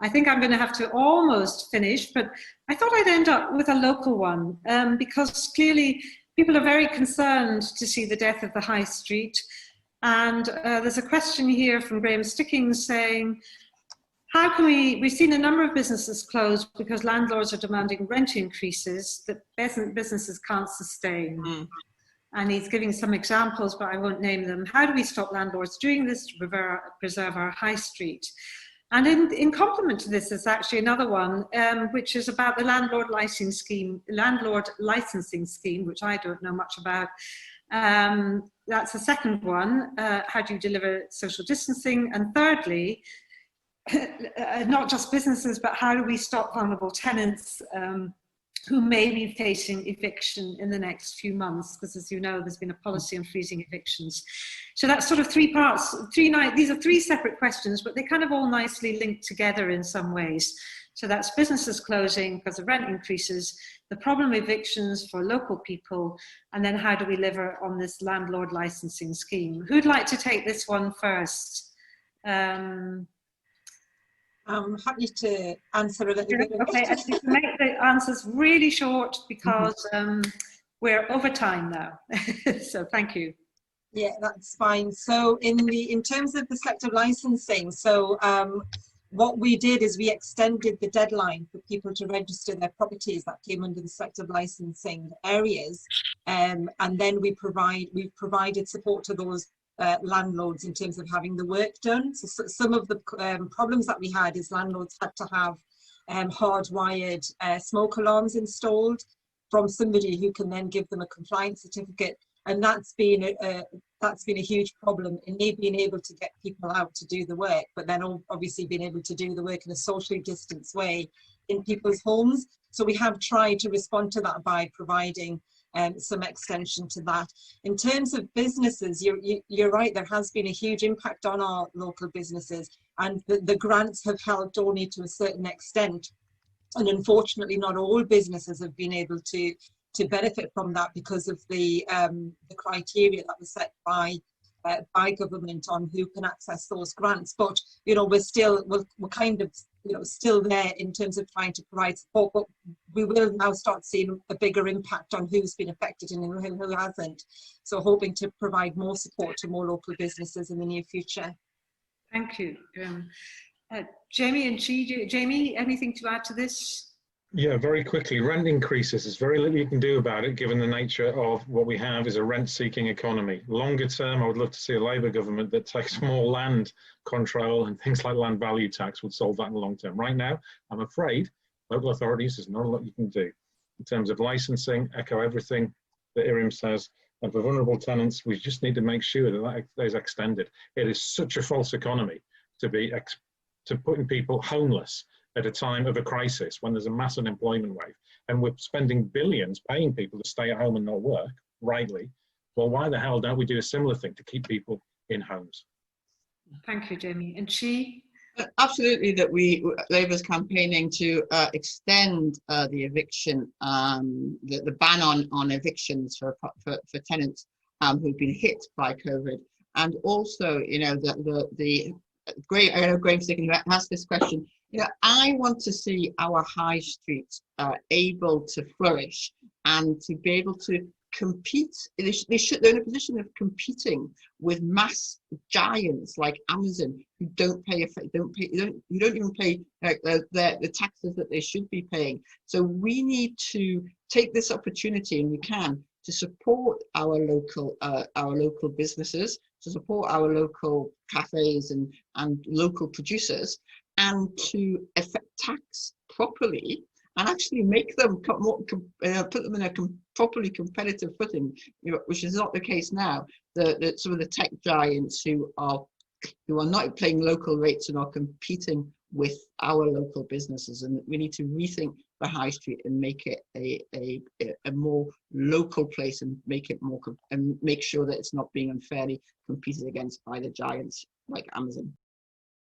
I think I'm going to have to almost finish, but I thought I'd end up with a local one because clearly people are very concerned to see the death of the high street. And there's a question here from Graham Stickings saying, how can we've seen a number of businesses close because landlords are demanding rent increases that businesses can't sustain. Mm. And he's giving some examples, but I won't name them. How do we stop landlords doing this to preserve our high street? And in complement to this is actually another one, which is about the landlord licensing scheme, which I don't know much about. That's the second one. How do you deliver social distancing? And thirdly, not just businesses, but how do we stop vulnerable tenants who may be facing eviction in the next few months? Because as you know, there's been a policy on freezing evictions. So that's sort of three parts. These are three separate questions, but they kind of all nicely link together in some ways. So that's businesses closing because of rent increases, the problem of evictions for local people, and then how do we deliver on this landlord licensing scheme? Who'd like to take this one first? I'm happy to answer a little bit. Okay, I think make the answers really short because we're over time now. So thank you. Yeah, that's fine. So in terms of the selective licensing, so what we did is we extended the deadline for people to register their properties that came under the selective licensing areas, and then we've provided support to those landlords in terms of having the work done. So some of the problems that we had is landlords had to have hardwired smoke alarms installed from somebody who can then give them a compliance certificate, and that's been a huge problem in being able to get people out to do the work, but then obviously being able to do the work in a socially distanced way in people's homes. So we have tried to respond to that by providing some extension to that. In terms of businesses, you're right, there has been a huge impact on our local businesses, and the grants have helped only to a certain extent. And unfortunately, not all businesses have been able to benefit from that because of the criteria that was set by government on who can access those grants. But you know, we're kind of still there in terms of trying to provide support, but we will now start seeing a bigger impact on who's been affected and who hasn't. So hoping to provide more support to more local businesses in the near future. Thank you. Jamie and Chi, Jamie, anything to add to this? Yeah, very quickly. Rent increases, there's very little you can do about it given the nature of what we have is a rent-seeking economy. Longer term, I would love to see a Labour government that takes more land control and things like land value tax would solve that in the long term. Right now, I'm afraid local authorities, there's not a lot you can do. In terms of licensing, echo everything that Iriam says, and for vulnerable tenants, we just need to make sure that that is extended. It is such a false economy to be putting people homeless at a time of a crisis when there's a mass unemployment wave and we're spending billions paying people to stay at home and not work, rightly. Well, why the hell don't we do a similar thing to keep people in homes? Thank you, Jamie. And Chi? Absolutely, that Labour's campaigning to extend the eviction, the ban on evictions for tenants who've been hit by COVID. And also, Graham Stickings asked this question. I want to see our high streets able to flourish and to be able to compete. They're in a position of competing with mass giants like Amazon, who don't even pay the taxes that they should be paying. So we need to take this opportunity, and we can, to support our local businesses, to support our local cafes and local producers, and to effect tax properly and actually make them put them in a properly competitive footing, which is not the case now. Some of the tech giants who are not paying local rates and are competing with our local businesses, and we need to rethink the high street and make it a more local place, and make sure that it's not being unfairly competed against by the giants like Amazon.